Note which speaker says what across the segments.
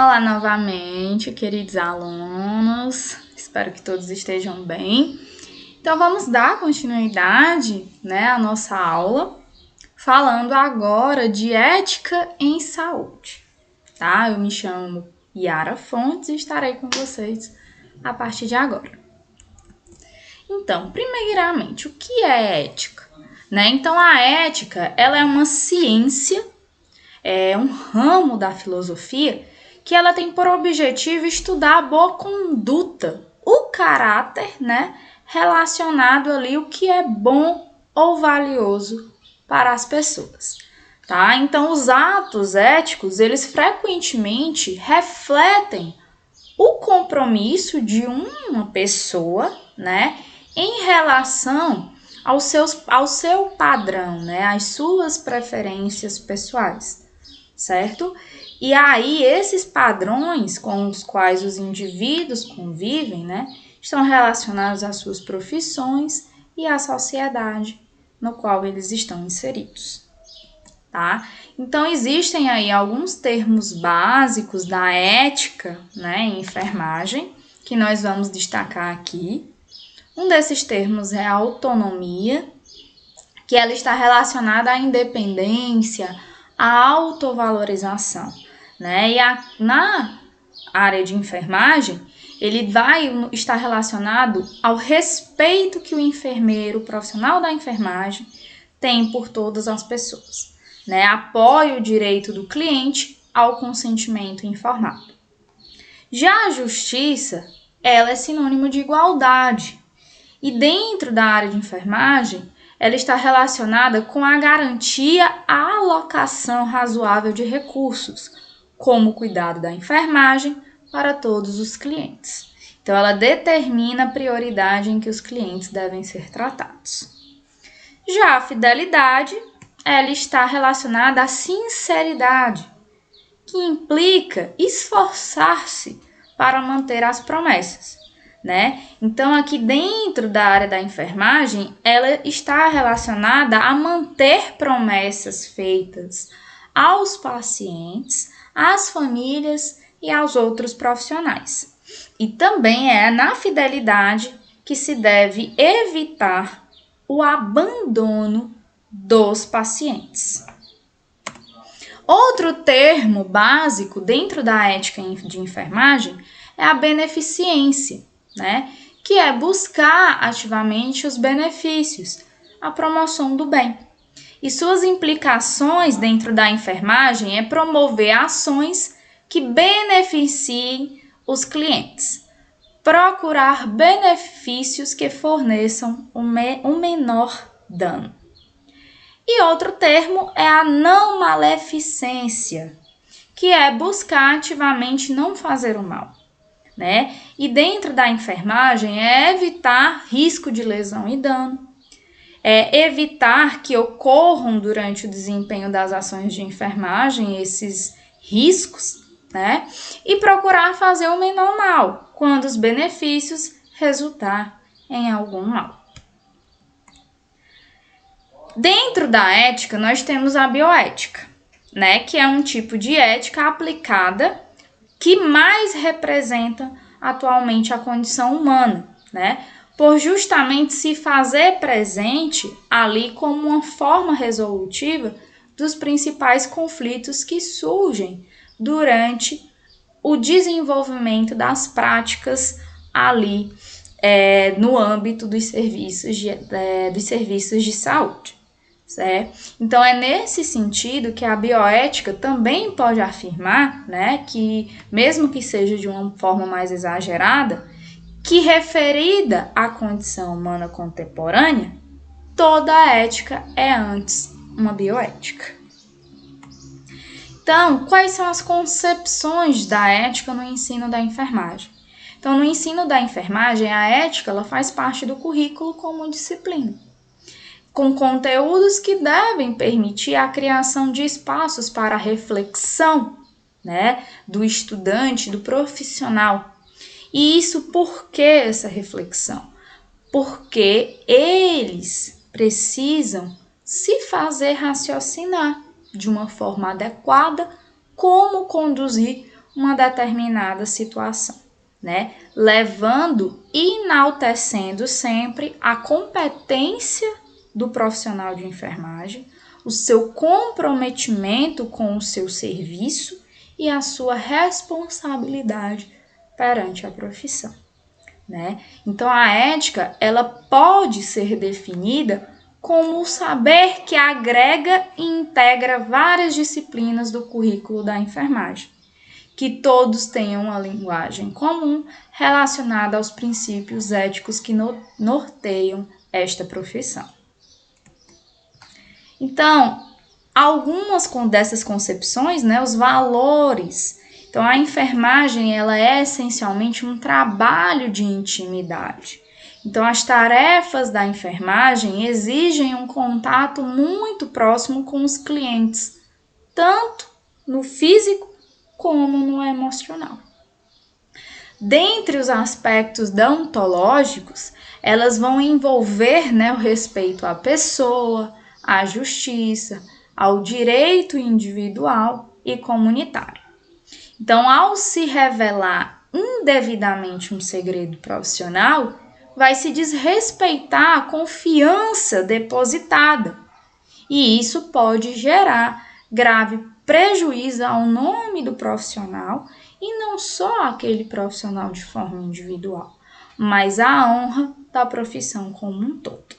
Speaker 1: Olá novamente, queridos alunos, espero que todos estejam bem. Então vamos dar continuidade, à nossa aula, falando agora de ética em saúde, tá? Eu me chamo Yara Fontes e estarei com vocês a partir de agora. Então, primeiramente, o que é ética? Então a ética, ela é uma ciência, é um ramo da filosofia que ela tem por objetivo estudar a boa conduta, o caráter, relacionado ali o que é bom ou valioso para as pessoas, tá? Então, os atos éticos, eles frequentemente refletem o compromisso de uma pessoa, em relação ao seu padrão, às suas preferências pessoais, certo? E aí, esses padrões com os quais os indivíduos convivem, estão relacionados às suas profissões e à sociedade no qual eles estão inseridos, tá? Então, existem aí alguns termos básicos da ética, em enfermagem, que nós vamos destacar aqui. Um desses termos é a autonomia, que ela está relacionada à independência, à autovalorização, E na área de enfermagem, ele vai estar relacionado ao respeito que o enfermeiro, o profissional da enfermagem, tem por todas as pessoas, Apoia o direito do cliente ao consentimento informado. Já a justiça, ela é sinônimo de igualdade, e dentro da área de enfermagem, ela está relacionada com a garantia à alocação razoável de recursos, como o cuidado da enfermagem para todos os clientes. Então, ela determina a prioridade em que os clientes devem ser tratados. Já a fidelidade, ela está relacionada à sinceridade, que implica esforçar-se para manter as promessas, Então, aqui dentro da área da enfermagem, ela está relacionada a manter promessas feitas aos pacientes, às famílias e aos outros profissionais. E também é na fidelidade que se deve evitar o abandono dos pacientes. Outro termo básico dentro da ética de enfermagem é a beneficência, que é buscar ativamente os benefícios, a promoção do bem. E suas implicações dentro da enfermagem é promover ações que beneficiem os clientes, procurar benefícios que forneçam um menor dano. E outro termo é a não maleficência, que é buscar ativamente não fazer o mal, E dentro da enfermagem é evitar risco de lesão e dano, é evitar que ocorram durante o desempenho das ações de enfermagem esses riscos, E procurar fazer o menor mal, quando os benefícios resultar em algum mal. Dentro da ética, nós temos a bioética, que é um tipo de ética aplicada que mais representa atualmente a condição humana, por justamente se fazer presente ali como uma forma resolutiva dos principais conflitos que surgem durante o desenvolvimento das práticas ali no âmbito dos serviços de saúde. Certo? Então, é nesse sentido que a bioética também pode afirmar, que mesmo que seja de uma forma mais exagerada, que referida à condição humana contemporânea, toda a ética é antes uma bioética. Então, quais são as concepções da ética no ensino da enfermagem? Então, no ensino da enfermagem, a ética ela faz parte do currículo como disciplina, com conteúdos que devem permitir a criação de espaços para a reflexão, do estudante, do profissional. E isso por que essa reflexão? Porque eles precisam se fazer raciocinar de uma forma adequada como conduzir uma determinada situação, né? Levando e enaltecendo sempre a competência do profissional de enfermagem, o seu comprometimento com o seu serviço e a sua responsabilidade perante a profissão, né? Então, a ética, ela pode ser definida como o saber que agrega e integra várias disciplinas do currículo da enfermagem, que todos tenham uma linguagem comum relacionada aos princípios éticos que norteiam esta profissão. Então, algumas dessas concepções, né, os valores. Então, a enfermagem, ela é essencialmente um trabalho de intimidade. Então, as tarefas da enfermagem exigem um contato muito próximo com os clientes, tanto no físico como no emocional. Dentre os aspectos deontológicos, elas vão envolver, né, o respeito à pessoa, à justiça, ao direito individual e comunitário. Então, ao se revelar indevidamente um segredo profissional, vai se desrespeitar a confiança depositada, e isso pode gerar grave prejuízo ao nome do profissional, e não só aquele profissional de forma individual, mas a honra da profissão como um todo.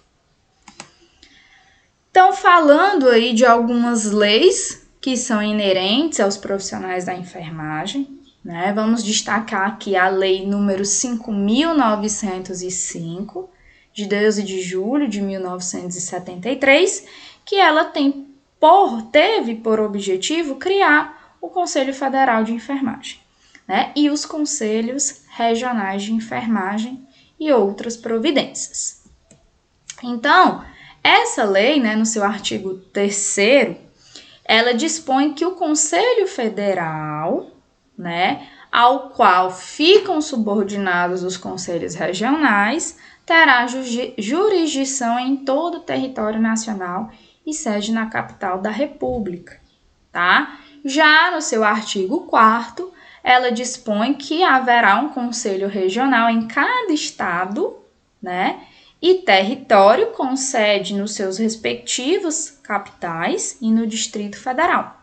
Speaker 1: Então, falando aí de algumas leis que são inerentes aos profissionais da enfermagem, né, vamos destacar aqui a lei número 5.905, de 12 de julho de 1973, que ela teve por objetivo criar o Conselho Federal de Enfermagem, né, e os Conselhos Regionais de Enfermagem e outras providências. Então, essa lei, né, no seu artigo 3º, ela dispõe que o Conselho Federal, né, ao qual ficam subordinados os conselhos regionais, terá jurisdição em todo o território nacional e sede na capital da República, tá? Já no seu artigo 4º, ela dispõe que haverá um conselho regional em cada estado, né, e território com sede nos seus respectivos capitais e no Distrito Federal.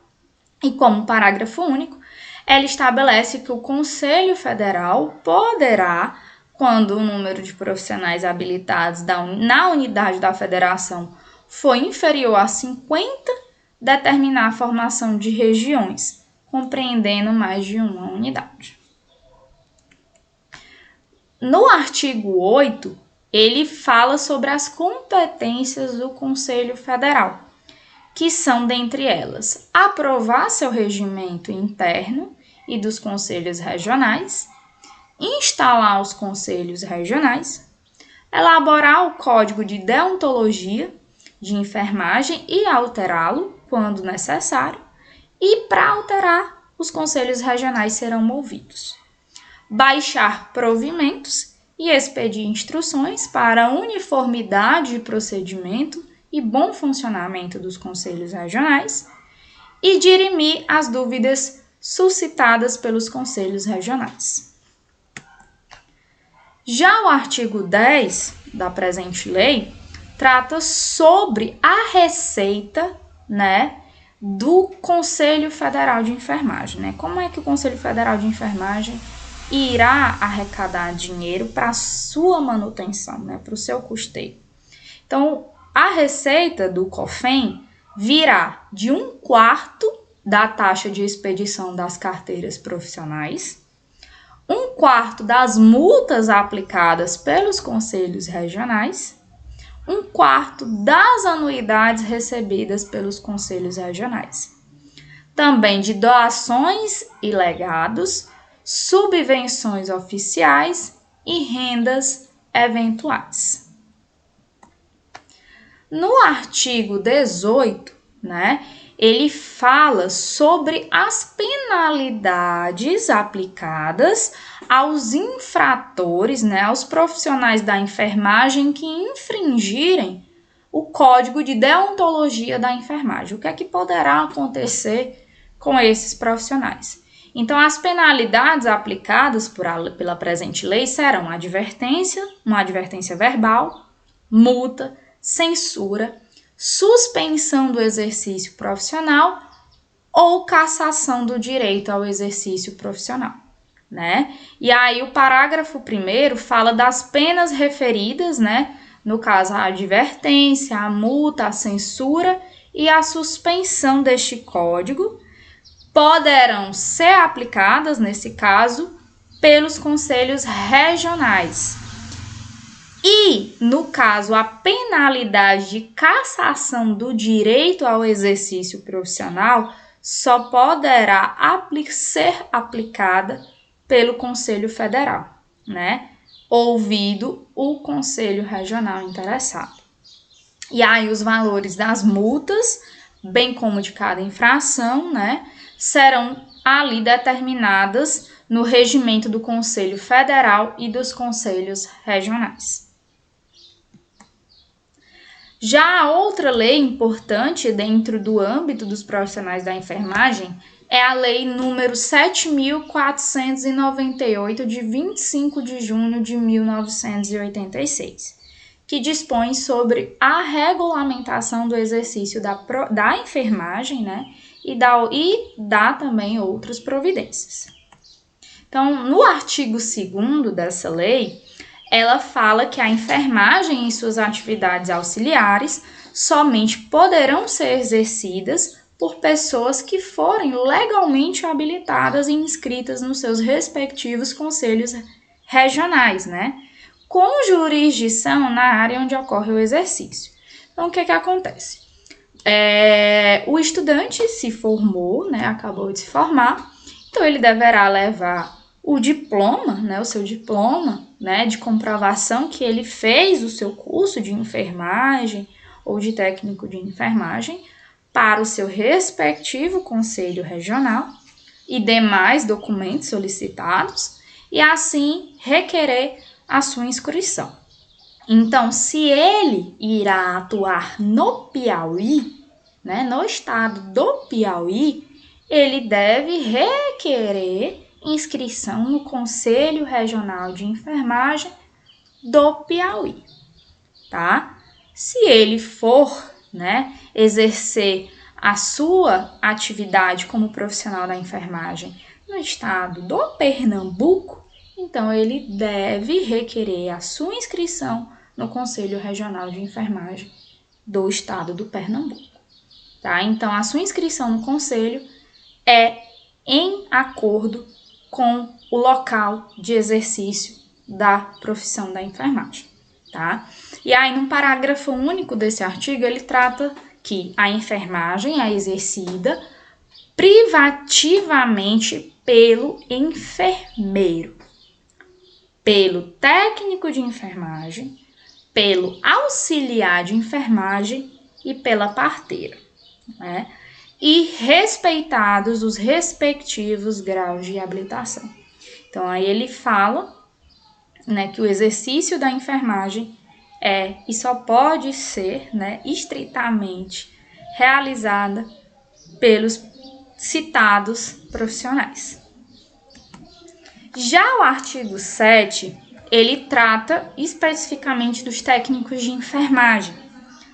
Speaker 1: E como parágrafo único, ela estabelece que o Conselho Federal poderá, quando o número de profissionais habilitados na unidade da federação for inferior a 50, determinar a formação de regiões, compreendendo mais de uma unidade. No artigo 8, ele fala sobre as competências do Conselho Federal, que são, dentre elas, aprovar seu regimento interno e dos conselhos regionais, instalar os conselhos regionais, elaborar o código de deontologia de enfermagem e alterá-lo quando necessário, e para alterar, os conselhos regionais serão movidos. Baixar provimentos e expedir instruções para a uniformidade de procedimento e bom funcionamento dos conselhos regionais e dirimir as dúvidas suscitadas pelos conselhos regionais. Já o artigo 10 da presente lei trata sobre a receita, né, do Conselho Federal de Enfermagem, né? Como é que o Conselho Federal de Enfermagem irá arrecadar dinheiro para a sua manutenção, né, para o seu custeio. Então, a receita do COFEN virá de 1/4 da taxa de expedição das carteiras profissionais, 1/4 das multas aplicadas pelos conselhos regionais, 1/4 das anuidades recebidas pelos conselhos regionais. Também de doações e legados, subvenções oficiais e rendas eventuais. No artigo 18, né, ele fala sobre as penalidades aplicadas aos infratores, né, aos profissionais da enfermagem que infringirem o Código de Deontologia da Enfermagem. O que é que poderá acontecer com esses profissionais? Então, as penalidades aplicadas pela presente lei serão uma advertência verbal, multa, censura, suspensão do exercício profissional ou cassação do direito ao exercício profissional, né? E aí o parágrafo 1º fala das penas referidas, né? No caso, a advertência, a multa, a censura e a suspensão deste código poderão ser aplicadas, nesse caso, pelos conselhos regionais. E, no caso, a penalidade de cassação do direito ao exercício profissional só poderá ser aplicada pelo Conselho Federal, né? Ouvido o Conselho Regional interessado. E aí os valores das multas, bem como de cada infração, né, serão ali determinadas no regimento do Conselho Federal e dos conselhos regionais. Já a outra lei importante dentro do âmbito dos profissionais da enfermagem é a Lei número 7.498, de 25 de junho de 1986, que dispõe sobre a regulamentação do exercício da enfermagem, né, e dá também outras providências. Então, no artigo 2º dessa lei, ela fala que a enfermagem e suas atividades auxiliares somente poderão ser exercidas por pessoas que forem legalmente habilitadas e inscritas nos seus respectivos conselhos regionais, né? Com jurisdição na área onde ocorre o exercício. Então, o que acontece? O estudante se formou, né? Acabou de se formar, então ele deverá levar o diploma, né? O seu diploma, né? De comprovação que ele fez o seu curso de enfermagem ou de técnico de enfermagem para o seu respectivo conselho regional e demais documentos solicitados e assim requerer a sua inscrição. Então, se ele irá atuar no Piauí, né, no estado do Piauí, ele deve requerer inscrição no Conselho Regional de Enfermagem do Piauí, tá? Se ele for, né, exercer a sua atividade como profissional da enfermagem no estado do Pernambuco, então ele deve requerer a sua inscrição no Conselho Regional de Enfermagem do estado do Pernambuco, tá? Então, a sua inscrição no conselho é em acordo com o local de exercício da profissão da enfermagem, tá? E aí, no parágrafo único desse artigo, ele trata que a enfermagem é exercida privativamente pelo enfermeiro, pelo técnico de enfermagem, pelo auxiliar de enfermagem e pela parteira, né? E respeitados os respectivos graus de habilitação. Então, aí ele fala, né, que o exercício da enfermagem é e só pode ser, né, estritamente realizada pelos citados profissionais. Já o artigo 7, ele trata especificamente dos técnicos de enfermagem,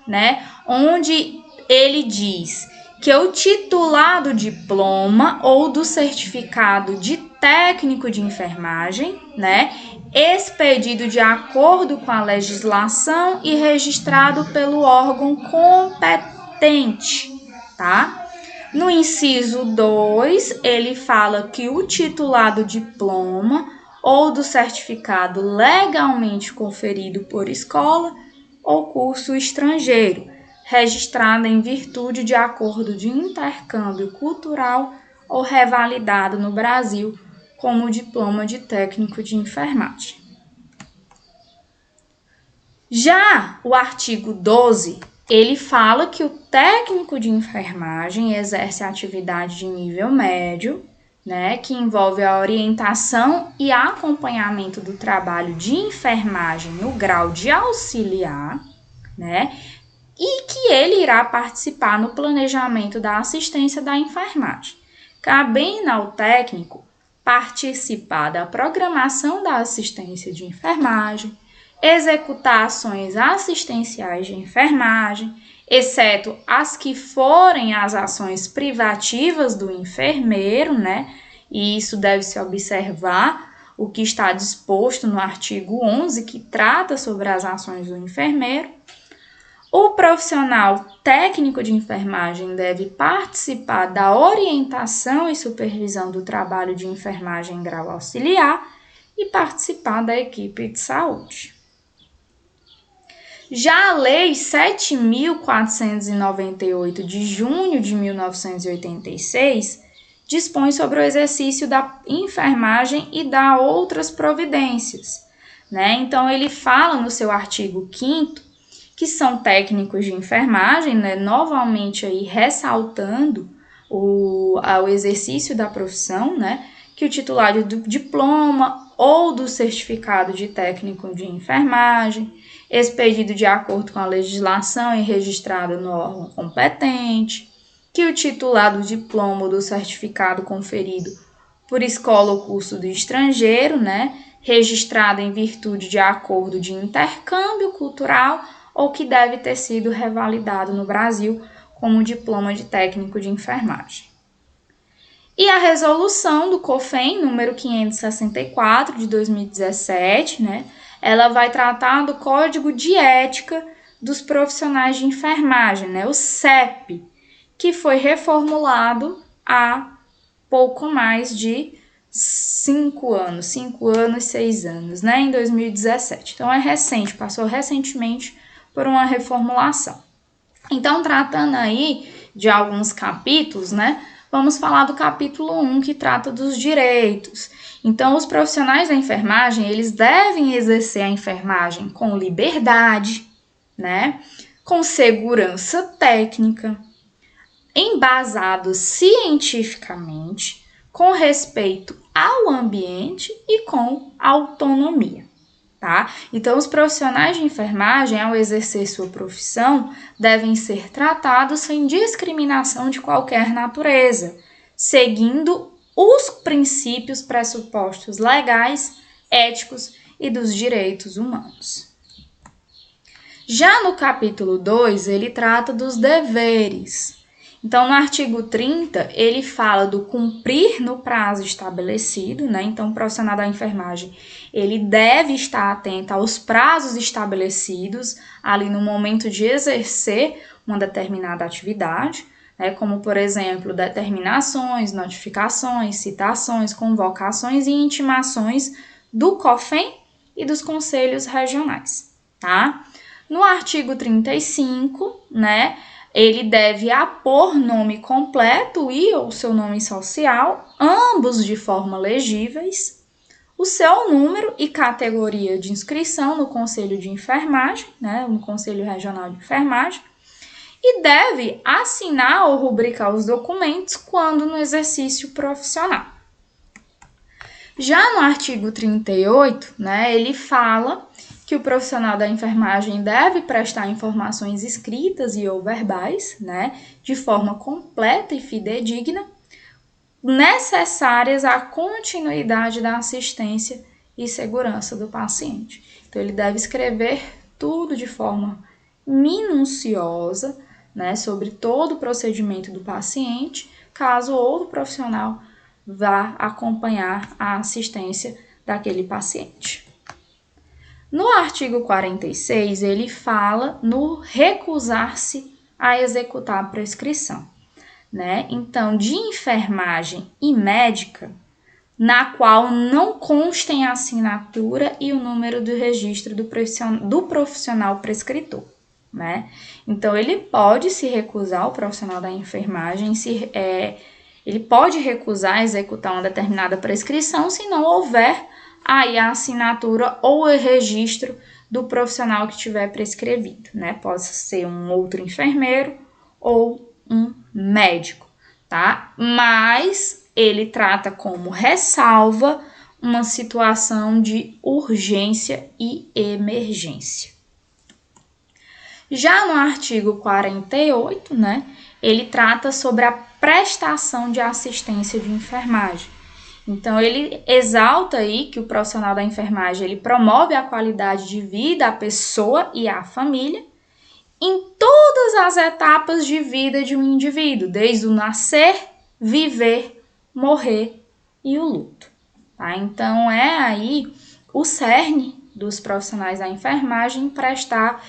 Speaker 1: né, onde ele diz que o titular do diploma ou do certificado de técnico de enfermagem, né, expedido de acordo com a legislação e registrado pelo órgão competente, tá? No inciso 2, ele fala que o titular do diploma ou do certificado legalmente conferido por escola ou curso estrangeiro, registrado em virtude de acordo de intercâmbio cultural ou revalidado no Brasil como diploma de técnico de enfermagem. Já o artigo 12, ele fala que o técnico de enfermagem exerce atividade de nível médio, né, que envolve a orientação e acompanhamento do trabalho de enfermagem no grau de auxiliar, né, e que ele irá participar no planejamento da assistência da enfermagem. cabendo ao técnico participar da programação da assistência de enfermagem, executar ações assistenciais de enfermagem, exceto as que forem as ações privativas do enfermeiro, né? E isso deve se observar o que está disposto no artigo 11, que trata sobre as ações do enfermeiro. O profissional técnico de enfermagem deve participar da orientação e supervisão do trabalho de enfermagem em grau auxiliar e participar da equipe de saúde. Já a Lei 7.498 de junho de 1986 dispõe sobre o exercício da enfermagem e dá outras providências, né? Então, ele fala no seu artigo 5º que são técnicos de enfermagem, né? Novamente aí ressaltando o exercício da profissão, né? Que o titular do diploma ou do certificado de técnico de enfermagem, expedido de acordo com a legislação e registrado no órgão competente, que o titular do diploma ou do certificado conferido por escola ou curso do estrangeiro, né, registrado em virtude de acordo de intercâmbio cultural ou que deve ter sido revalidado no Brasil como diploma de técnico de enfermagem. E a resolução do COFEN, número 564 de 2017, né, ela vai tratar do Código de Ética dos Profissionais de Enfermagem, né, o CEP, que foi reformulado há pouco mais de 5 anos, 6 anos, né, em 2017. Então, é recente, passou recentemente por uma reformulação. Então, tratando aí de alguns capítulos, né, vamos falar do capítulo 1, que trata dos direitos. Então, os profissionais da enfermagem, eles devem exercer a enfermagem com liberdade, né, com segurança técnica, embasados cientificamente, com respeito ao ambiente e com autonomia, tá? Então, os profissionais de enfermagem, ao exercer sua profissão, devem ser tratados sem discriminação de qualquer natureza, seguindo os princípios pressupostos legais, éticos e dos direitos humanos. Já no capítulo 2, ele trata dos deveres. Então, no artigo 30, ele fala do cumprir no prazo estabelecido, né? Então, o profissional da enfermagem, ele deve estar atento aos prazos estabelecidos ali no momento de exercer uma determinada atividade, né? Como, por exemplo, determinações, notificações, citações, convocações e intimações do COFEN e dos conselhos regionais, tá? No artigo 35, né? Ele deve apor nome completo e ou seu nome social, ambos de forma legíveis, o seu número e categoria de inscrição no Conselho de Enfermagem, né, no Conselho Regional de Enfermagem, e deve assinar ou rubricar os documentos quando no exercício profissional. Já no artigo 38, né, ele fala que o profissional da enfermagem deve prestar informações escritas e ou verbais, né, de forma completa e fidedigna, necessárias à continuidade da assistência e segurança do paciente. Então, ele deve escrever tudo de forma minuciosa, né, sobre todo o procedimento do paciente, caso outro profissional vá acompanhar a assistência daquele paciente. No artigo 46, ele fala no recusar-se a executar a prescrição, né? Então, de enfermagem e médica, na qual não constem a assinatura e o número do registro do profissional prescritor, né? Então, ele pode se recusar, o profissional da enfermagem, ele pode recusar a executar uma determinada prescrição se não houver aí a assinatura ou o registro do profissional que tiver prescrevido, né? Pode ser um outro enfermeiro ou um médico, tá? Mas ele trata como ressalva uma situação de urgência e emergência. Já no artigo 48, né? Ele trata sobre a prestação de assistência de enfermagem. Então, ele exalta aí que o profissional da enfermagem ele promove a qualidade de vida à pessoa e à família em todas as etapas de vida de um indivíduo, desde o nascer, viver, morrer e o luto. Tá? Então, é aí o cerne dos profissionais da enfermagem prestar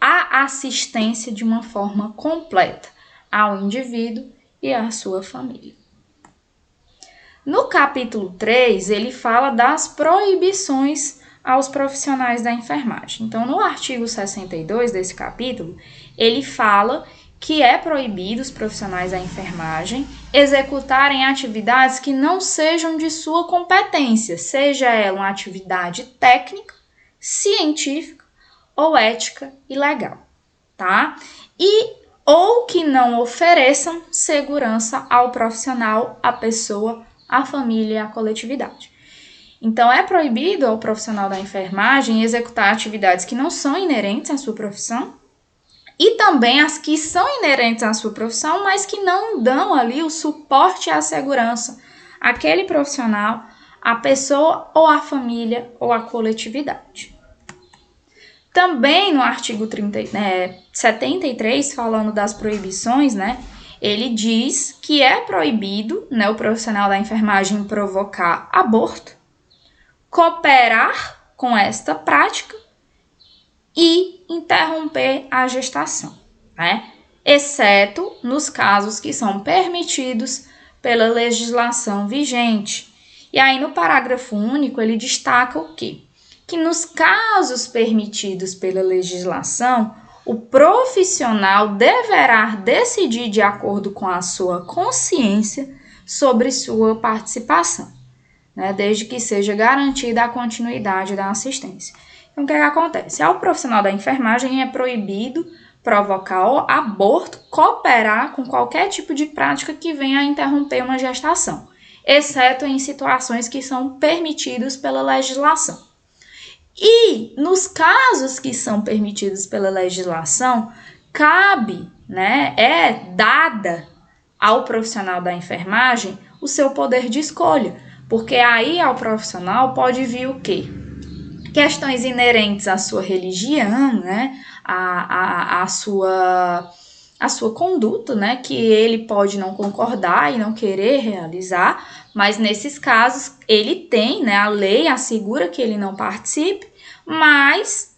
Speaker 1: a assistência de uma forma completa ao indivíduo e à sua família. No capítulo 3, ele fala das proibições aos profissionais da enfermagem. Então, no artigo 62 desse capítulo, ele fala que é proibido os profissionais da enfermagem executarem atividades que não sejam de sua competência, seja ela uma atividade técnica, científica ou ética e legal, tá? Ou que não ofereçam segurança ao profissional, à pessoa, à família e à coletividade. Então, é proibido ao profissional da enfermagem executar atividades que não são inerentes à sua profissão e também as que são inerentes à sua profissão, mas que não dão ali o suporte e a segurança àquele profissional, à pessoa ou à família ou à coletividade. Também no artigo 73, falando das proibições, ele diz que é proibido o profissional da enfermagem provocar aborto, cooperar com esta prática e interromper a gestação, exceto nos casos que são permitidos pela legislação vigente. E aí no parágrafo único ele destaca o quê? Que nos casos permitidos pela legislação, o profissional deverá decidir de acordo com a sua consciência sobre sua participação, desde que seja garantida a continuidade da assistência. Então, o que acontece? Ao profissional da enfermagem é proibido provocar aborto, cooperar com qualquer tipo de prática que venha a interromper uma gestação, exceto em situações que são permitidas pela legislação. E nos casos que são permitidos pela legislação, cabe, é dada ao profissional da enfermagem o seu poder de escolha, porque aí ao profissional pode vir o quê? Questões inerentes à sua religião, a sua conduta, que ele pode não concordar e não querer realizar, mas nesses casos ele tem, a lei assegura que ele não participe, mas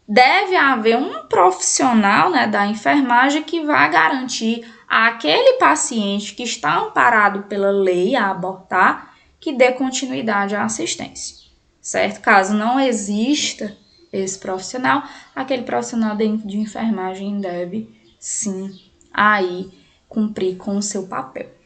Speaker 1: deve haver um profissional da enfermagem que vai garantir àquele paciente que está amparado pela lei a abortar, que dê continuidade à assistência, certo? Caso não exista esse profissional, aquele profissional de enfermagem deve sim aí cumprir com o seu papel.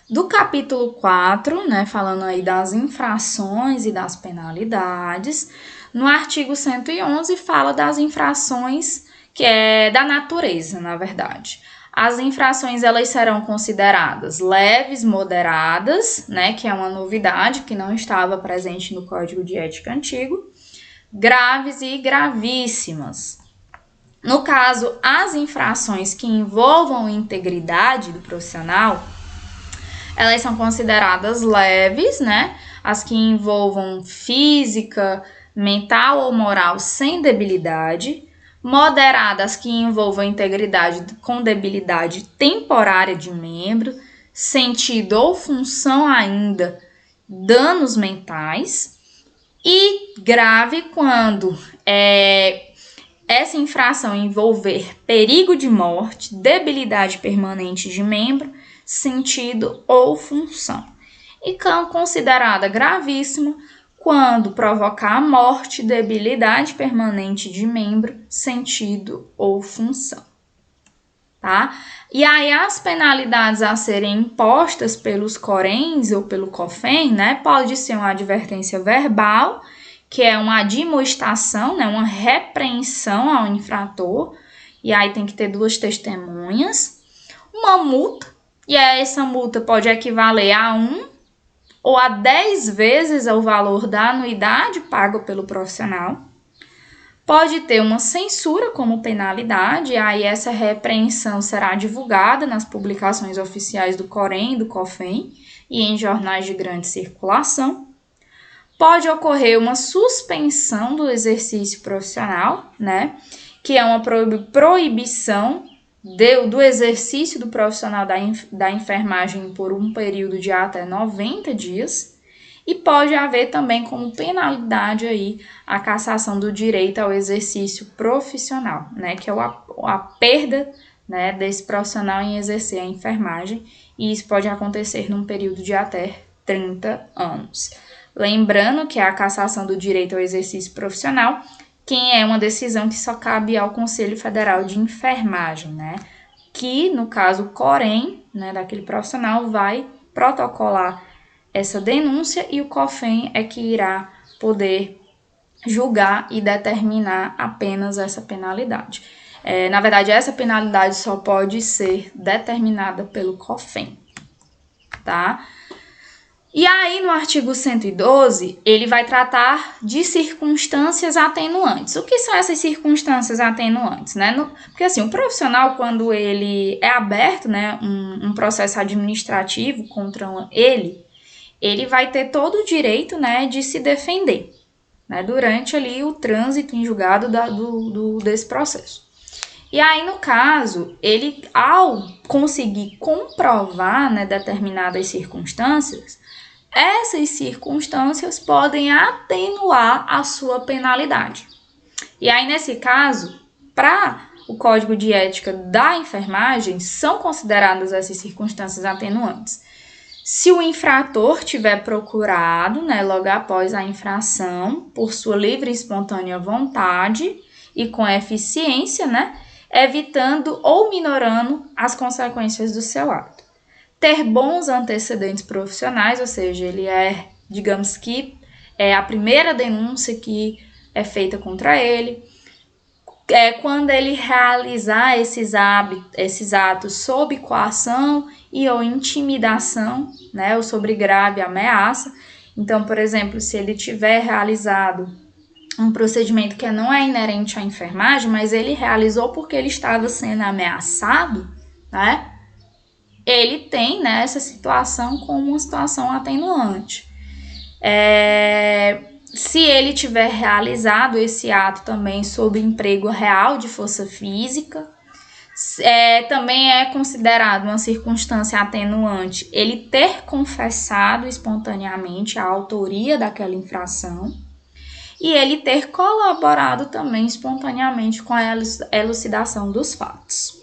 Speaker 1: Do capítulo 4, falando aí das infrações e das penalidades, no artigo 111 fala das infrações que é da natureza, na verdade. As infrações elas serão consideradas leves, moderadas, que é uma novidade que não estava presente no Código de Ética antigo, graves e gravíssimas. No caso, as infrações que envolvam a integridade do profissional, elas são consideradas leves, as que envolvam física, mental ou moral sem debilidade, moderadas que envolvam integridade com debilidade temporária de membro, sentido ou função ainda, danos mentais, e grave quando essa infração envolver perigo de morte, debilidade permanente de membro, sentido ou função. E considerada gravíssima quando provocar a morte, debilidade permanente de membro, sentido ou função. Tá? E aí as penalidades a serem impostas pelos CORENs ou pelo COFEN, pode ser uma advertência verbal, que é uma admoestação, uma repreensão ao infrator, e aí tem que ter 2 testemunhas, uma multa, e aí essa multa pode equivaler a 1 ou a 10 vezes o valor da anuidade pago pelo profissional. Pode ter uma censura como penalidade, aí essa repreensão será divulgada nas publicações oficiais do Corém e do COFEM e em jornais de grande circulação. Pode ocorrer uma suspensão do exercício profissional, né, que é uma proibição do exercício do profissional da enfermagem por um período de até 90 dias. E pode haver também como penalidade aí a cassação do direito ao exercício profissional, né, que é a perda, né, desse profissional em exercer a enfermagem, e isso pode acontecer num período de até 30 anos. Lembrando que a cassação do direito ao exercício profissional, que é uma decisão que só cabe ao Conselho Federal de Enfermagem, né, que no caso o Corém, né, daquele profissional, vai protocolar essa denúncia e o COFEM é que irá poder julgar e determinar apenas essa penalidade. Na verdade, essa penalidade só pode ser determinada pelo COFEM, tá? E aí, no artigo 112, ele vai tratar de circunstâncias atenuantes. O que são essas circunstâncias atenuantes, né? Porque, assim, o profissional, quando ele é aberto, né, um processo administrativo contra ele vai ter todo o direito, né, de se defender, né, durante ali o trânsito em julgado desse processo. E aí, no caso, ele, ao conseguir comprovar, né, determinadas circunstâncias, essas circunstâncias podem atenuar a sua penalidade. E aí, nesse caso, para o Código de Ética da Enfermagem, são consideradas essas circunstâncias atenuantes. Se o infrator tiver procurado, né, logo após a infração, por sua livre e espontânea vontade e com eficiência, né, evitando ou minorando as consequências do seu ato. Ter bons antecedentes profissionais, ou seja, ele digamos que, é a primeira denúncia que é feita contra ele. Quando ele realizar esses atos sob coação e ou intimidação, né, ou sobre grave ameaça. Então, por exemplo, se ele tiver realizado um procedimento que não é inerente à enfermagem, mas ele realizou porque ele estava sendo ameaçado, né, ele tem, né, essa situação como uma situação atenuante. Se ele tiver realizado esse ato também sob emprego real de força física, também é considerado uma circunstância atenuante ele ter confessado espontaneamente a autoria daquela infração e ele ter colaborado também espontaneamente com a elucidação dos fatos.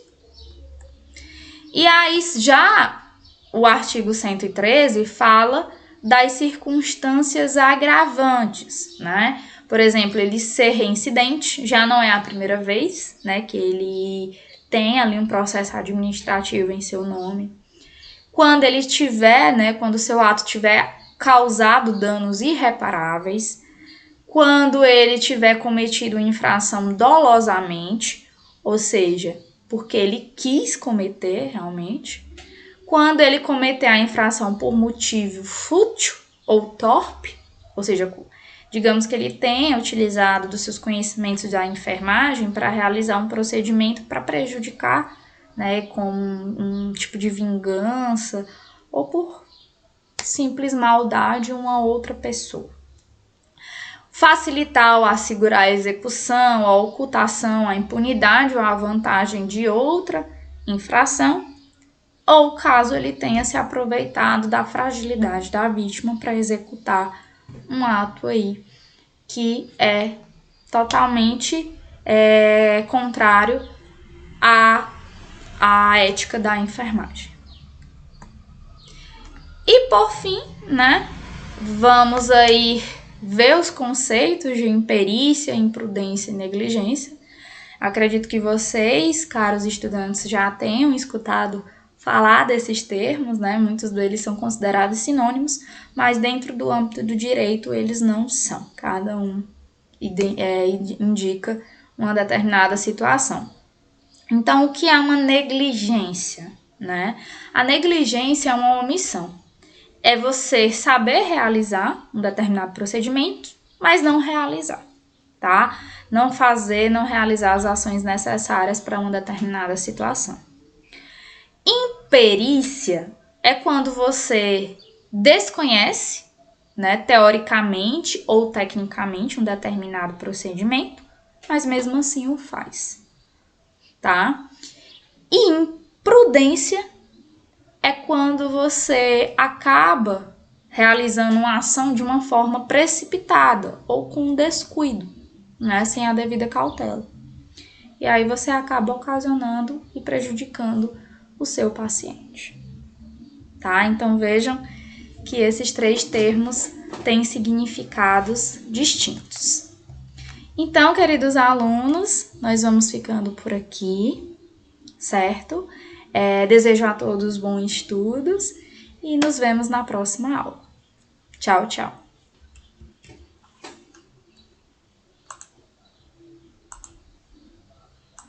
Speaker 1: E aí já o artigo 113 fala das circunstâncias agravantes, né? Por exemplo, ele ser reincidente, já não é a primeira vez, né, que ele tem ali um processo administrativo em seu nome. Quando ele tiver, né, quando o seu ato tiver causado danos irreparáveis, quando ele tiver cometido infração dolosamente, ou seja, porque ele quis cometer realmente, quando ele cometer a infração por motivo fútil ou torpe, ou seja, digamos que ele tenha utilizado dos seus conhecimentos da enfermagem para realizar um procedimento para prejudicar, né, com um tipo de vingança ou por simples maldade uma outra pessoa. Facilitar ou assegurar a execução, a ocultação, a impunidade ou a vantagem de outra infração, ou caso ele tenha se aproveitado da fragilidade da vítima para executar um ato aí que é totalmente contrário à ética da enfermagem. E por fim, né, vamos aí ver os conceitos de imperícia, imprudência e negligência. Acredito que vocês, caros estudantes, já tenham escutado falar desses termos, né? Muitos deles são considerados sinônimos, mas dentro do âmbito do direito eles não são. Cada um indica uma determinada situação. Então, o que é uma negligência, né? A negligência é uma omissão. É você saber realizar um determinado procedimento, mas não realizar. tá? Não fazer, não realizar as ações necessárias para uma determinada situação. Imperícia é quando você desconhece, né, teoricamente ou tecnicamente um determinado procedimento, mas mesmo assim o faz, tá? E imprudência é quando você acaba realizando uma ação de uma forma precipitada ou com descuido, né, sem a devida cautela. E aí você acaba ocasionando e prejudicando o seu paciente, tá? Então vejam que esses 3 termos têm significados distintos. Então, queridos alunos, nós vamos ficando por aqui, certo? Desejo a todos bons estudos e nos vemos na próxima aula. Tchau, tchau!